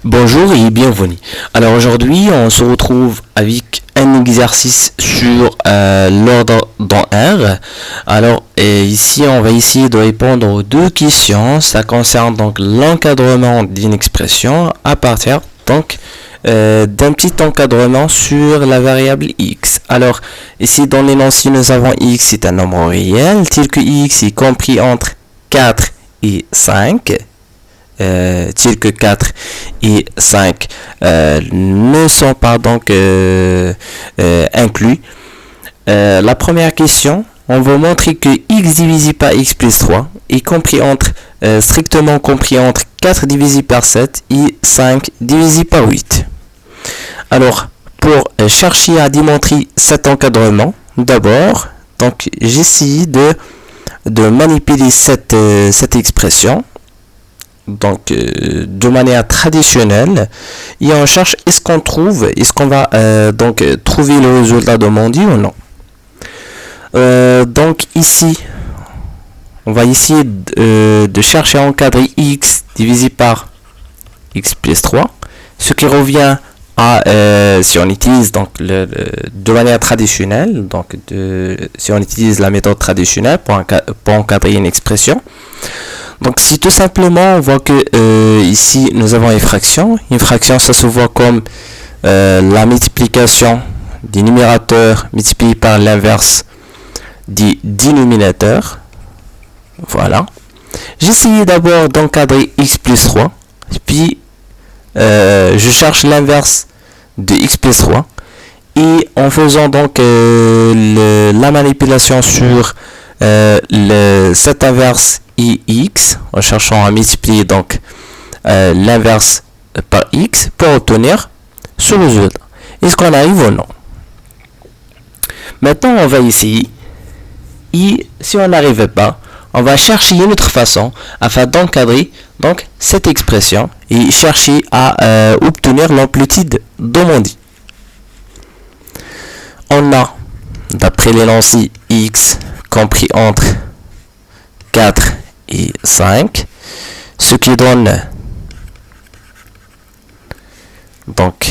Bonjour et bienvenue. Alors aujourd'hui, on se retrouve avec un exercice sur l'ordre dans R. Alors ici, on va essayer de répondre aux deux questions. Ça concerne donc l'encadrement d'une expression à partir donc d'un petit encadrement sur la variable x. Alors ici dans l'énoncé, nous avons x c'est un nombre réel tel que x est compris entre 4 et 5. Tel que 4 et 5 ne sont pas donc inclus. La première question, on va montrer que x divisé par x plus 3 est compris entre, strictement compris entre 4 divisé par 7 et 5 divisé par 8. Alors, pour chercher à démontrer cet encadrement, d'abord, donc j'essaie de manipuler cette expression. Donc de manière traditionnelle, et on cherche est-ce qu'on va donc trouver le résultat demandé ou non. Donc ici on va essayer de chercher à encadrer x divisé par x plus 3, ce qui revient à si on utilise donc de manière traditionnelle, donc si on utilise la méthode traditionnelle pour encadrer une expression. Donc si tout simplement on voit que ici nous avons une fraction. Une fraction, ça se voit comme la multiplication des numérateurs multiplié par l'inverse des dénominateurs. Voilà. J'essaye d'abord d'encadrer x plus 3. Puis je cherche l'inverse de x plus 3. Et en faisant donc la manipulation sur cet inverse x, en cherchant à multiplier donc l'inverse par x pour obtenir ce résultat. Est-ce qu'on arrive ou non? Maintenant, on va essayer. Et si on n'arrive pas, on va chercher une autre façon afin d'encadrer donc cette expression et chercher à obtenir l'amplitude demandée. On a, d'après l'énoncé x compris entre 4 et 5, ce qui donne donc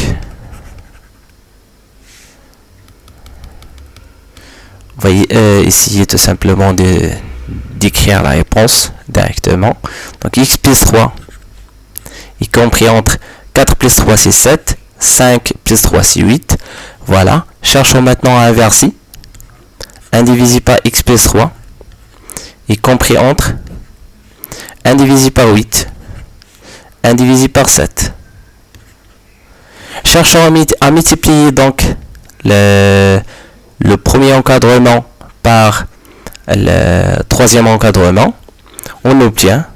on va essayer tout simplement d'écrire la réponse directement. Donc x plus 3 est compris entre 4 plus 3 c'est 7, 5 plus 3 c'est 8. Voilà, cherchons maintenant à inverser. 1 divisé par x plus 3 est compris entre 1 divisé par 8, 1 divisé par 7. Cherchons à multiplier donc le premier encadrement par le troisième encadrement. On obtient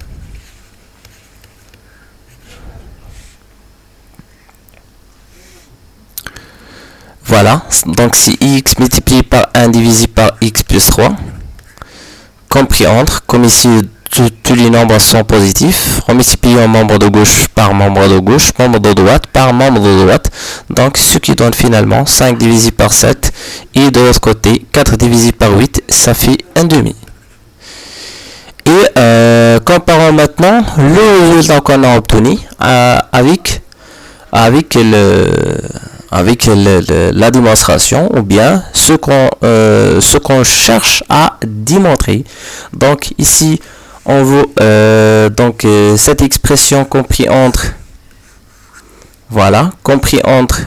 voilà, donc c'est x multiplié par 1 divisé par x plus 3 compris entre, comme ici tous les nombres sont positifs, on multiplie un membre de gauche par membre de gauche, membre de droite par membre de droite, donc ce qui donne finalement 5 divisé par 7, et de l'autre côté 4 divisé par 8, ça fait 1 demi. Et comparons maintenant le résultat qu'on a obtenu avec la démonstration, ou bien ce qu'on cherche à démontrer. Donc ici on veut cette expression compris entre, voilà, compris entre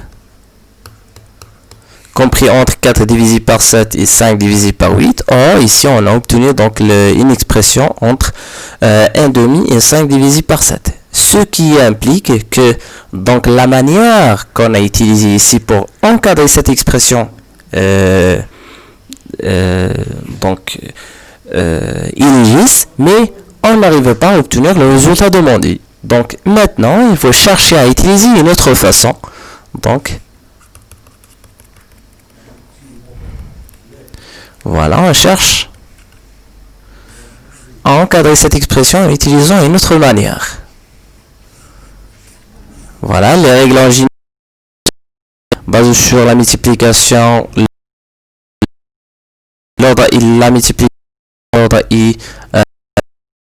4 divisé par 7 et 5 divisé par 8. Or ici on a obtenu donc une expression entre 1 demi et 5 divisé par 7. Ce qui implique que donc la manière qu'on a utilisée ici pour encadrer cette expression il existe, mais on n'arrive pas à obtenir le résultat demandé. Donc maintenant, il faut chercher à utiliser une autre façon. Donc voilà, on cherche à encadrer cette expression en utilisant une autre manière. Voilà, les règles en général basées sur la multiplication, l'ordre et la multiplication, l'ordre et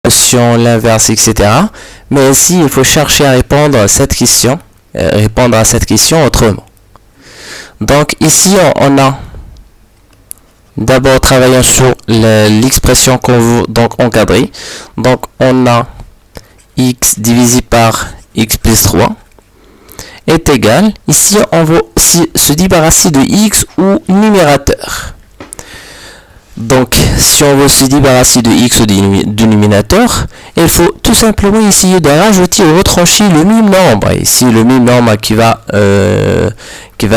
l'expression, l'inverse, etc. Mais ici, il faut chercher à répondre à cette question, autrement. Donc ici, on a d'abord travaillant sur l'expression qu'on veut donc encadrer. Donc on a x divisé par x plus 3 est égal. Ici, on veut se débarrasser de x ou numérateur. Donc, si on veut se débarrasser de x ou du numérateur, il faut tout simplement essayer de rajouter ou retrancher le même nombre. Ici, le même nombre qui va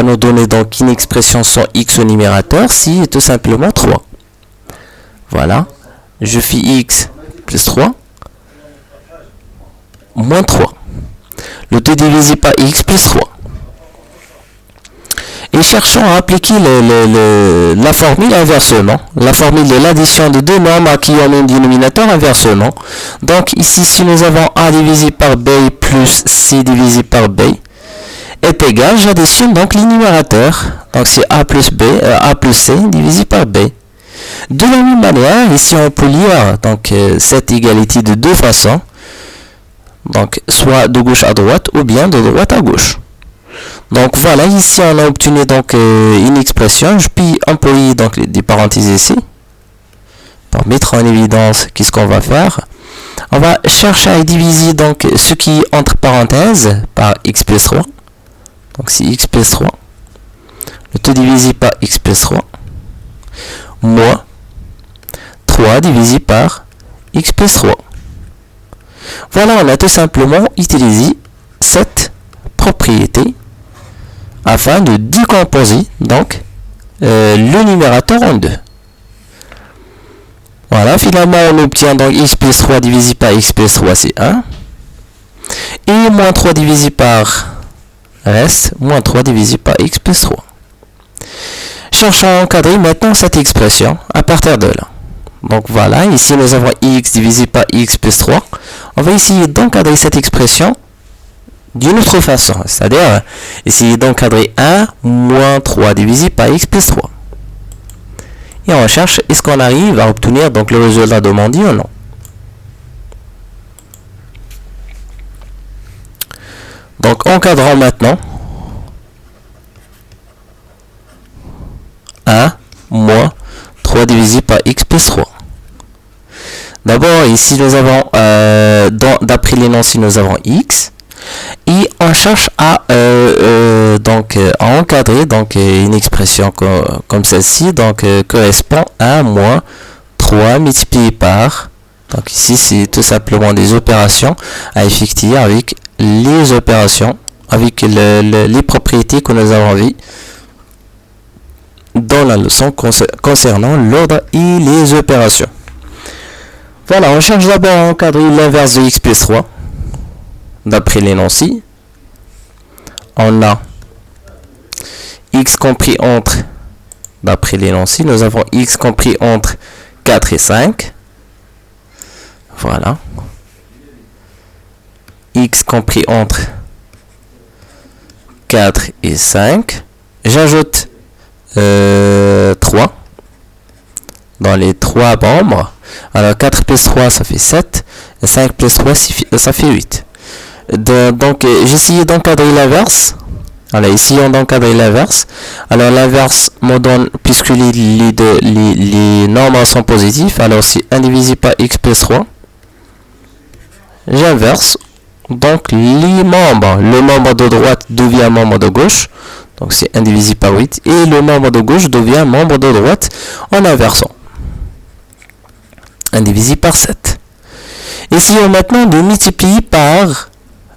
nous donner donc une expression sans x au numérateur, c'est tout simplement 3. Voilà. Je fais x plus 3 moins 3. Le tout divisé par x plus 3. Et cherchons à appliquer la formule inversement. La formule de l'addition de deux nombres qui ont un dénominateur inversement. Donc ici, si nous avons a divisé par b plus c divisé par b est égal, j'additionne donc les numérateurs. Donc c'est a plus c divisé par b. De la même manière, ici on peut lire donc, cette égalité de deux façons. Donc soit de gauche à droite ou bien de droite à gauche. Donc voilà, ici on a obtenu donc une expression. Je peux employer donc des parenthèses ici pour mettre en évidence qu'est-ce qu'on va faire. On va chercher à diviser donc ce qui est entre parenthèses par x plus 3. Donc c'est x plus 3. Le tout divisé par x plus 3 moins 3 divisé par x plus 3. Voilà, on a tout simplement utilisé cette propriété afin de décomposer donc le numérateur en deux. Voilà, finalement on obtient donc x plus 3 divisé par x plus 3 c'est 1. Et moins 3 divisé par reste moins 3 divisé par x plus 3. Cherchons à encadrer maintenant cette expression à partir de là. Donc voilà, ici nous avons x divisé par x plus 3. On va essayer d'encadrer cette expression d'une autre façon, c'est-à-dire essayer d'encadrer 1 moins 3 divisé par x plus 3. Et on cherche, est-ce qu'on arrive à obtenir donc le résultat demandé ou non. Donc encadrons maintenant 1 moins 3 divisé par x plus 3. D'abord, ici nous avons, d'après l'énoncé, nous avons x. Et on cherche à encadrer donc, une expression comme celle-ci. Donc, correspond à moins 3 multiplié par. Donc, ici, c'est tout simplement des opérations à effectuer avec les opérations, avec les propriétés que nous avons vues dans la leçon concernant l'ordre et les opérations. Voilà, on cherche d'abord à encadrer l'inverse de x plus 3. D'après l'énoncé, on a x compris entre, d'après l'énoncé, nous avons x compris entre 4 et 5. Voilà. X compris entre 4 et 5. J'ajoute 3 dans les 3 membres. Alors 4 plus 3 ça fait 7. Et 5 plus 3 ça fait 8. Donc j'ai essayé d'encadrer l'inverse. Alors ici on encadre l'inverse. Alors l'inverse me donne, puisque les nombres sont positifs, alors c'est 1 divisé par x plus 3. J'inverse. Donc les membres, le membre de droite devient membre de gauche. Donc c'est 1 divisé par 8. Et le membre de gauche devient membre de droite en inversant. 1 divisé par 7. Essayons maintenant de multiplier par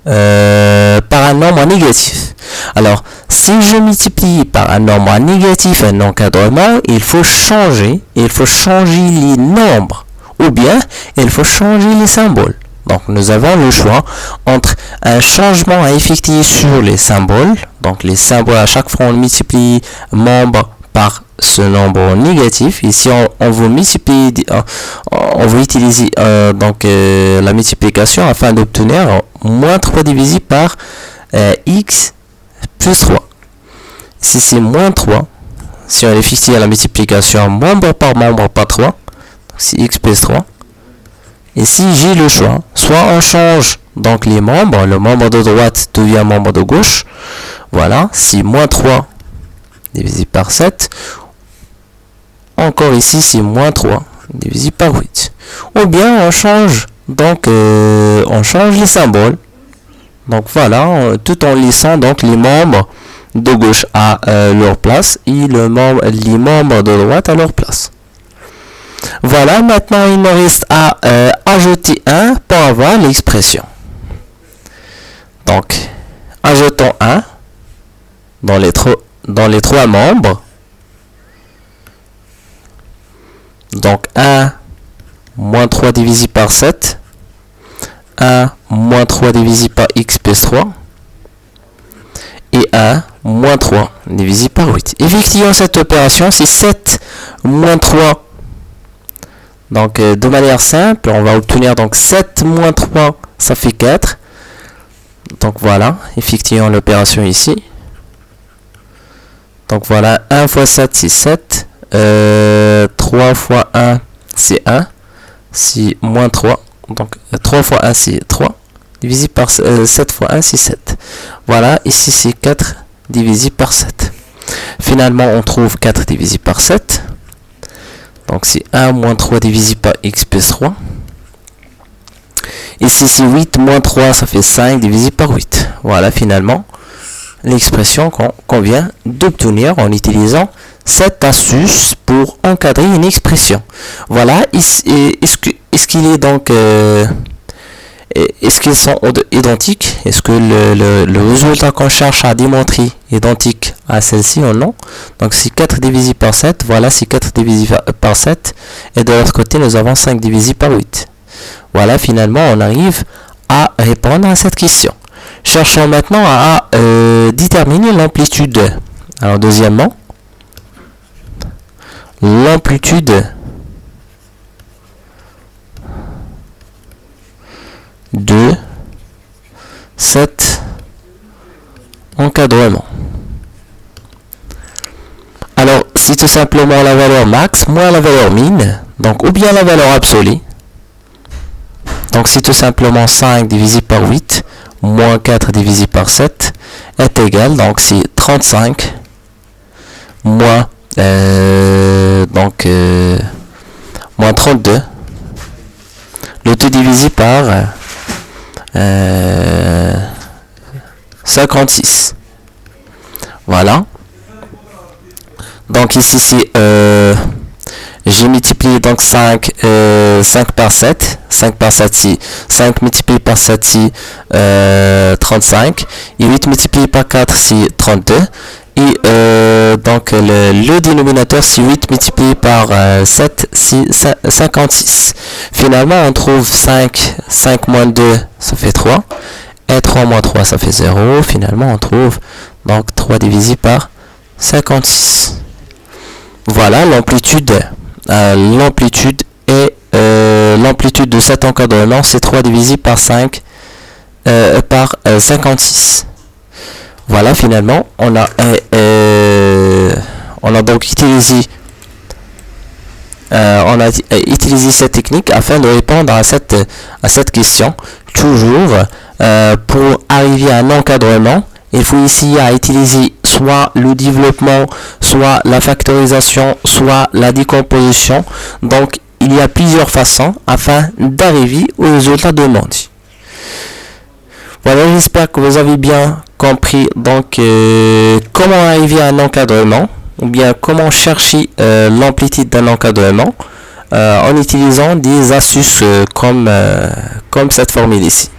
un nombre négatif. Alors, si je multiplie par un nombre négatif un encadrement, il faut changer les nombres, ou bien il faut changer les symboles. Donc, nous avons le choix entre un changement à effectuer sur les symboles. Donc, les symboles, à chaque fois, on multiplie membre par ce nombre négatif. Ici, on veut multiplier, on veut utiliser la multiplication afin d'obtenir moins 3 divisé par x plus 3. Si c'est moins 3, si on effectue la multiplication membre par 3, c'est x plus 3 Ici, j'ai le choix. Soit on change donc les membres, le membre de droite devient membre de gauche. Voilà, si moins 3 divisé par 7. Encore ici, c'est moins 3 divisé par 8. Ou bien on change, donc on change les symboles. Donc voilà, tout en laissant donc les membres de gauche à leur place et les membres de droite à leur place. Voilà, maintenant il me reste à ajouter 1 pour avoir l'expression. Donc, ajoutons 1 dans les trois membres. Donc 1 moins 3 divisé par 7. 1 moins 3 divisé par x plus 3. Et 1 moins 3 divisé par 8. Effectivement, cette opération, c'est 7 moins 3. Donc, de manière simple, on va obtenir donc 7 moins 3, ça fait 4. Donc, voilà, effectivement, l'opération ici. Donc, voilà, 1 fois 7, c'est 7. 3 fois 1, c'est 1. C'est moins 3. Donc, 3 fois 1, c'est 3. Divisé par 7 fois 1, c'est 7. Voilà, ici, c'est 4 divisé par 7. Finalement, on trouve 4 divisé par 7. Donc, c'est 1 moins 3 divisé par x plus 3. Ici, c'est 8 moins 3, ça fait 5 divisé par 8. Voilà, finalement, l'expression qu'on vient d'obtenir en utilisant cette astuce pour encadrer une expression. Voilà, est-ce qu'il est donc... est-ce qu'ils sont identiques? Est-ce que le résultat qu'on cherche à démontrer est identique à celle-ci ou non? Donc c'est 4 divisé par 7. Voilà, c'est 4 divisé par 7. Et de l'autre côté, nous avons 5 divisé par 8. Voilà, finalement, on arrive à répondre à cette question. Cherchons maintenant à déterminer l'amplitude. Alors, deuxièmement, l'amplitude de cet encadrement. Alors, c'est tout simplement la valeur max moins la valeur min, donc ou bien la valeur absolue. Donc, c'est tout simplement 5 divisé par 8 moins 4 divisé par 7 est égal, donc c'est 35 moins moins 32. Le tout divisé par 56. Voilà. Donc ici c'est j'ai multiplié donc 5 par 7. 5 par 7 c'est 5 multiplié par 7 c'est 35. Et 8 multiplié par 4 c'est 32. Et donc le dénominateur c'est 8 multiplié par 7 c'est 56. Finalement on trouve 5 moins 2 ça fait 3. Et 3 moins 3 ça fait 0. Finalement on trouve donc 3 divisé par 56. Voilà l'amplitude. L'amplitude de cet encadrement c'est 3 divisé par 5 par 56. Voilà, finalement on a donc utilisé cette technique afin de répondre à cette question. Toujours pour arriver à un encadrement, il faut essayer à utiliser soit le développement, soit la factorisation, soit la décomposition. Donc, il y a plusieurs façons afin d'arriver au résultat demandé. Voilà, j'espère que vous avez bien compris donc comment arriver à un encadrement ou bien comment chercher l'amplitude d'un encadrement en utilisant des astuces comme cette formule ici.